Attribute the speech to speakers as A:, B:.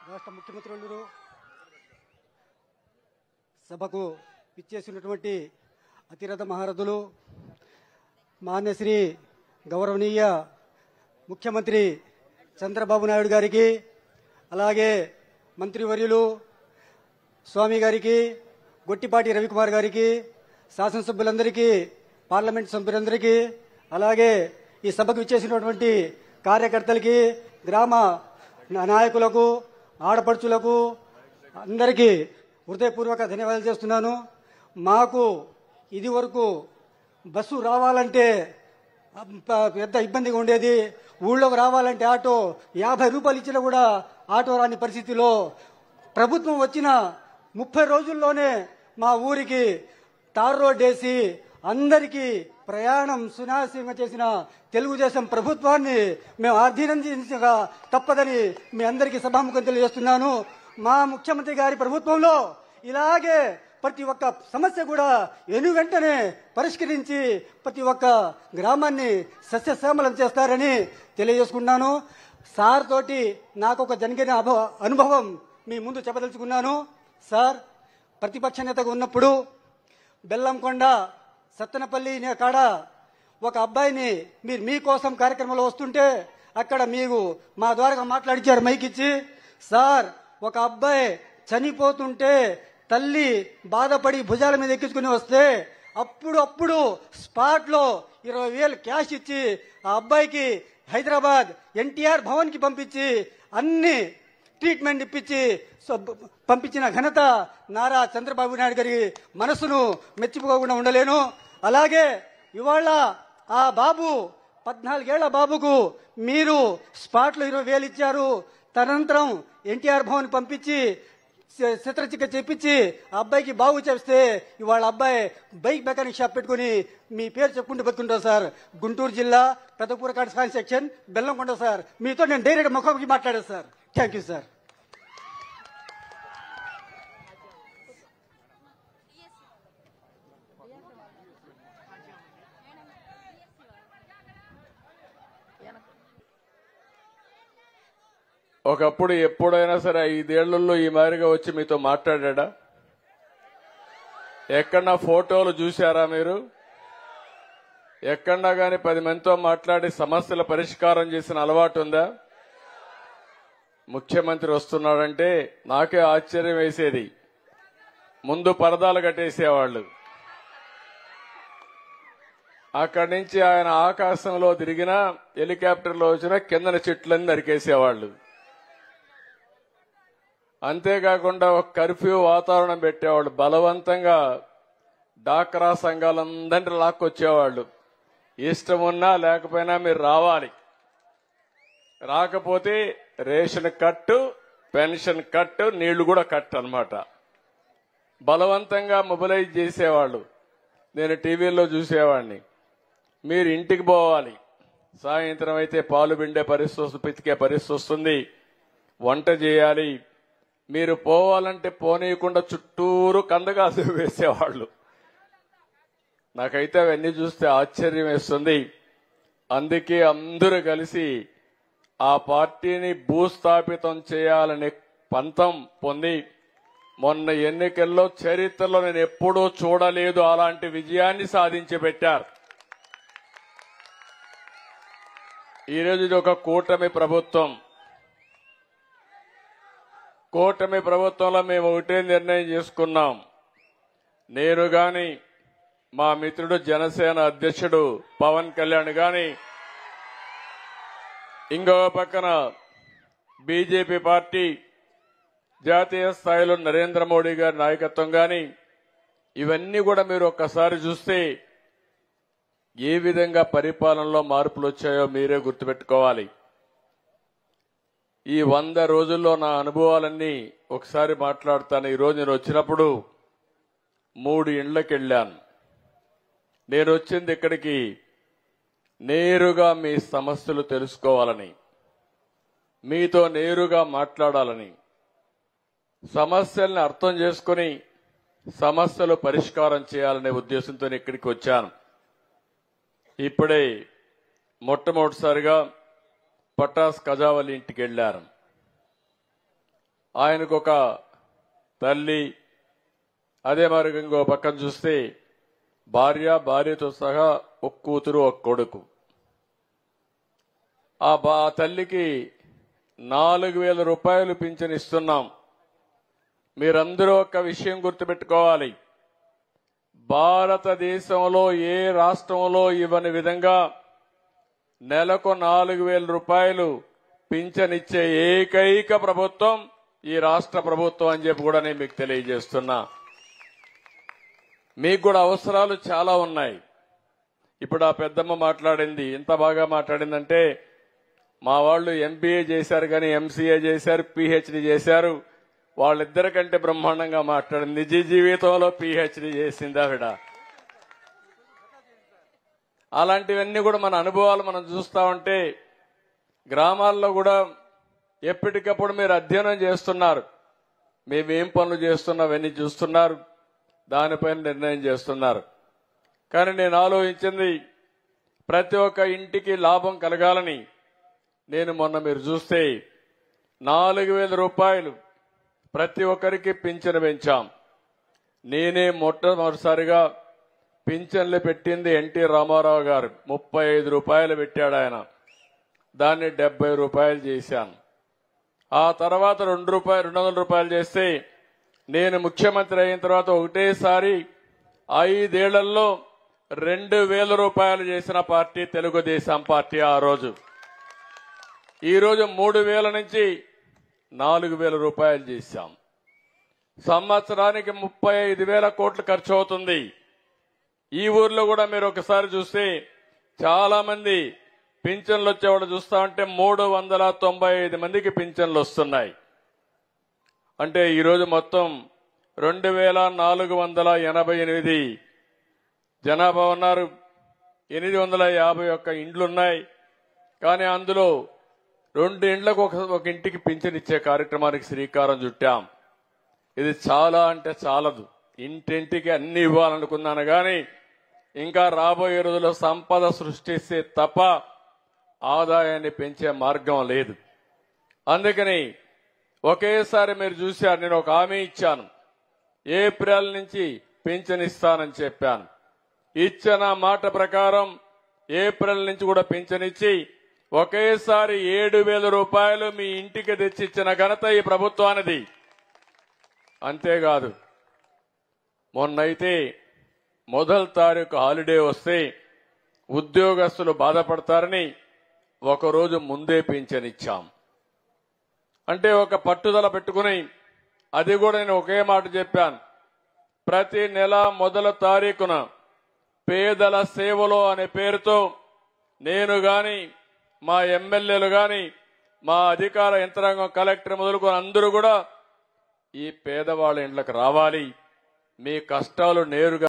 A: రాష్ట్ర ముఖ్యమంత్రులు సభకు విచ్చేసినటువంటి అతిరథ మహారథులు మాన్యశ్రీ గౌరవనీయ ముఖ్యమంత్రి చంద్రబాబు నాయుడు గారికి, అలాగే మంత్రివర్యులు స్వామి గారికి, గొట్టిపాటి రవికుమార్ గారికి, శాసనసభ్యులందరికీ, పార్లమెంట్ సభ్యులందరికీ, అలాగే ఈ సభకు విచ్చేసినటువంటి కార్యకర్తలకి, గ్రామ నాయకులకు, ఆడపడుచులకు అందరికీ హృదయపూర్వక ధన్యవాదాలు చేస్తున్నాను. మాకు ఇది వరకు బస్సు రావాలంటే పెద్ద ఇబ్బందిగా ఉండేది. ఊళ్ళోకి రావాలంటే ఆటో 50 రూపాయలు ఇచ్చినా కూడా ఆటో రాని పరిస్థితిలో ప్రభుత్వం వచ్చిన 30 రోజుల్లోనే మా ఊరికి తార్ రోడ్ వేసి అందరికీ ప్రయాణం సునాయాసంగా చేసిన తెలుగుదేశం ప్రభుత్వాన్ని మేము అభినందించక తప్పదని మీ అందరికీ సభాముఖం తెలియజేస్తున్నాను. మా ముఖ్యమంత్రి గారి ప్రభుత్వంలో ఇలాగే ప్రతి ఒక్క సమస్య కూడా వెంటనే పరిష్కరించి ప్రతి ఒక్క గ్రామాన్ని సస్యశ్యామలం చేస్తారని తెలియజేసుకున్నాను. సార్ తోటి నాకు ఒక జరిగిన అనుభవం మీ ముందు చెప్పదలుచుకున్నాను. సార్ ప్రతిపక్ష నేతగా ఉన్నప్పుడు బెల్లంకొండ సత్తెనపల్లి కాడ ఒక అబ్బాయిని మీరు మీకోసం కార్యక్రమంలో వస్తుంటే అక్కడ మీరు మా ద్వారా మాట్లాడించారు మైక్ ఇచ్చి. సార్ ఒక అబ్బాయి చనిపోతుంటే తల్లి బాధపడి భుజాల మీద ఎక్కించుకుని వస్తే అప్పుడు స్పాట్ లో 20,000 క్యాష్ ఇచ్చి ఆ అబ్బాయికి హైదరాబాద్ ఎన్టీఆర్ భవన్ కి పంపించి అన్ని ట్రీట్మెంట్ ఇప్పించి పంపించిన ఘనత నారా చంద్రబాబు నాయుడు గారి మనసును మెచ్చిపోకుండా ఉండలేను. అలాగే ఇవాళ ఆ బాబు 14 ఏళ్ల బాబుకు మీరు స్పాట్ లో 20,000 ఇచ్చారు. తదనంతరం ఎన్టీఆర్ భవన్ పంపించి శస్త్రచికిత్స చేపించి ఆ అబ్బాయికి బాగు చేస్తే ఇవాళ అబ్బాయి బైక్ మెకానిక్ షాప్ పెట్టుకుని మీ పేరు చెప్పుకుంటూ బతుకుంటారు. సార్ గుంటూరు జిల్లా పెద్దపూరకాడ సైన్స్ సెక్షన్ బెల్లంకొండ. సార్ మీతో నేను డైరెక్ట్ ముఖాముఖి మాట్లాడాను సార్. Thank you sir.
B: ఒకప్పుడు ఎప్పుడైనా సరే 5 ఏళ్లలో ఈ మాదిరిగా వచ్చి మీతో మాట్లాడా? ఎక్కడన్నా ఫోటోలు చూశారా మీరు? ఎక్కడన్నా గాని 10 మందితో మాట్లాడి సమస్యల పరిష్కారం చేసిన అలవాటు ఉందా? ముఖ్యమంత్రి వస్తున్నాడంటే నాకే ఆశ్చర్యం వేసేది. ముందు పరదాలు కట్టేసేవాళ్లు, అక్కడి నుంచి ఆయన ఆకాశంలో తిరిగినా హెలికాప్టర్లో వచ్చినా కిందన చెట్లన్నీ నరికేసేవాళ్లు. అంతేకాకుండా ఒక కర్ఫ్యూ వాతావరణం పెట్టేవాళ్ళు. బలవంతంగా డాక్రా సంఘాలందరినీ లాక్కొచ్చేవాళ్ళు. ఇష్టం ఉన్నా లేకపోయినా మీరు రావాలి, రాకపోతే రేషన్ కట్టు, పెన్షన్ కట్టు, నీళ్లు కూడా కట్టు అన్నమాట. బలవంతంగా మొబిలైజ్ చేసేవాళ్ళు. నేను టీవీలో చూసేవాడిని. మీరు ఇంటికి పోవాలి, సాయంత్రం అయితే పాలు పిండే పరిస్థితి, పితికే పరిస్థితి వస్తుంది, వంట చేయాలి. మీరు పోవాలంటే పోనీయకుండా చుట్టూరు కందగాసు వేసేవాళ్లు. నాకైతే అవన్నీ చూస్తే ఆశ్చర్యం వేస్తుంది. అందుకే అందరూ కలిసి ఆ పార్టీని భూస్థాపితం చేయాలనే పంతం పొంది మొన్న ఎన్నికల్లో చరిత్రలో నేను ఎప్పుడూ చూడలేదు అలాంటి విజయాన్ని సాధించి పెట్టారు. ఈరోజు ఇది ఒక కూటమి ప్రభుత్వం. కూటమి ప్రభుత్వంలో మేము ఒకటే నిర్ణయం చేసుకున్నాం. నేను గాని, మా మిత్రుడు జనసేన అధ్యక్షుడు పవన్ కళ్యాణ్ గాని, ఇంకో పక్కన బీజేపీ పార్టీ జాతీయ స్థాయిలో నరేంద్ర మోడీ గారి నాయకత్వం గాని, ఇవన్నీ కూడా మీరు ఒక్కసారి చూస్తే ఏ విధంగా పరిపాలనలో మార్పులు వచ్చాయో మీరే గుర్తుపెట్టుకోవాలి. ఈ 100 రోజుల్లో నా అనుభవాలన్నీ ఒకసారి మాట్లాడతాను. ఈరోజు నేను వచ్చినప్పుడు 3 ఇండ్లకు వెళ్ళాను. నేను వచ్చింది ఇక్కడికి నేరుగా మీ సమస్యలు తెలుసుకోవాలని, మీతో నేరుగా మాట్లాడాలని, సమస్యల్ని అర్థం చేసుకుని సమస్యలు పరిష్కారం చేయాలనే ఉద్దేశంతో ఇక్కడికి వచ్చాను. ఇప్పుడే మొట్టమొదటిసారిగా పటాస్ కజావలి ఇంటికి వెళ్లారు. ఆయనకు ఒక తల్లి, అదే మరి ఇంకో పక్కన చూస్తే భార్యతో సహా ఒక కూతురు ఒక కొడుకు. ఆ తల్లికి 4,000 రూపాయలు పింఛన్ ఇస్తున్నాం. మీరందరూ ఒక విషయం గుర్తుపెట్టుకోవాలి. భారతదేశంలో ఏ రాష్ట్రంలో ఇవ్వని విధంగా నెలకు 4,000 రూపాయలు పింఛన్ ఇచ్చే ఏకైక ప్రభుత్వం ఈ రాష్ట్ర ప్రభుత్వం అని చెప్పి కూడా నేను మీకు తెలియజేస్తున్నా. మీకు కూడా అవసరాలు చాలా ఉన్నాయి. ఇప్పుడు ఆ పెద్దమ్మ మాట్లాడింది, ఎంత బాగా మాట్లాడిందంటే, మా వాళ్ళు MBA చేశారు కానీ MCA చేశారు, PhD చేశారు. వాళ్ళిద్దరికంటే బ్రహ్మాండంగా మాట్లాడింది. నిజ జీవితంలో PhD చేసింది ఆవిడ. అలాంటివన్నీ కూడా మన అనుభవాలు మనం చూస్తా ఉంటే, గ్రామాల్లో కూడా ఎప్పటికప్పుడు మీరు అధ్యయనం చేస్తున్నారు. మేమేం పనులు చేస్తున్నాం అవన్నీ చూస్తున్నారు, దానిపైన నిర్ణయం చేస్తున్నారు. కానీ నేను ఆలోచించింది, ప్రతి ఒక్క ఇంటికి లాభం కలగాలని. నేను మొన్న మీరు చూస్తే 4,000 రూపాయలు ప్రతి ఒక్కరికి పింఛను పెంచాం. నేనే మొట్టమొదటిసారిగా పింఛన్లు పెట్టింది ఎన్టీ రామారావు గారు. 35 రూపాయలు పెట్టాడు ఆయన. దాన్ని 70 రూపాయలు చేశాను. ఆ తర్వాత 200 రూపాయలు చేస్తే, నేను ముఖ్యమంత్రి అయిన తర్వాత ఒకటేసారి 5 ఏళ్లలో 2,000 రూపాయలు చేసిన పార్టీ తెలుగుదేశం పార్టీ ఆ రోజు. ఈ రోజు 3,000 నుంచి 4,000 రూపాయలు చేశాం. సంవత్సరానికి 35,000 కోట్లు ఖర్చు అవుతుంది. ఈ ఊర్లో కూడా మీరు ఒకసారి చూస్తే చాలా మంది పింఛన్లు వచ్చేవాళ్ళు చూస్తా ఉంటే 395 మందికి పింఛన్లు వస్తున్నాయి. అంటే ఈరోజు మొత్తం 2,488 జనాభా ఉన్నారు. 851 ఇండ్లున్నాయి. కానీ అందులో 2 ఇండ్లకు ఒక ఇంటికి పింఛన్ ఇచ్చే కార్యక్రమానికి శ్రీకారం చుట్టాం. ఇది చాలా అంటే చాలదు. ఇంటింటికి అన్ని ఇవ్వాలనుకున్నాను కానీ ఇంకా రాబోయే రోజుల్లో సంపద సృష్టిస్తే తప్ప ఆదాయాన్ని పెంచే మార్గం లేదు. అందుకని ఒకేసారి మీరు చూశారు, నేను ఒక హామీ ఇచ్చాను. ఏప్రిల్ నుంచి పింఛన్ ఇస్తానని చెప్పాను. ఇచ్చిన మాట ప్రకారం ఏప్రిల్ నుంచి కూడా పింఛన్ ఇచ్చి ఒకేసారి 7,000 రూపాయలు మీ ఇంటికి తెచ్చిచ్చిన ఘనత ఈ ప్రభుత్వానిది. అంతేకాదు, మొన్నైతే మొదటి తారీఖు హాలిడే వస్తే ఉద్యోగస్తులు బాధపడతారని ఒకరోజు ముందే పింఛన్ ఇచ్చాం. అంటే ఒక పట్టుదల పెట్టుకుని, అది కూడా నేను ఒకే మాట చెప్పాను, ప్రతి నెల మొదటి తారీఖున పేదల సేవలో అనే పేరుతో నేను గాని, మా ఎమ్మెల్యేలు గాని, మా అధికార యంత్రాంగం, కలెక్టర్ మొదలుకొని అందరూ కూడా ఈ పేదవాళ్ళ ఇంట్లోకి రావాలి. మీ కష్టాలు నేరుగా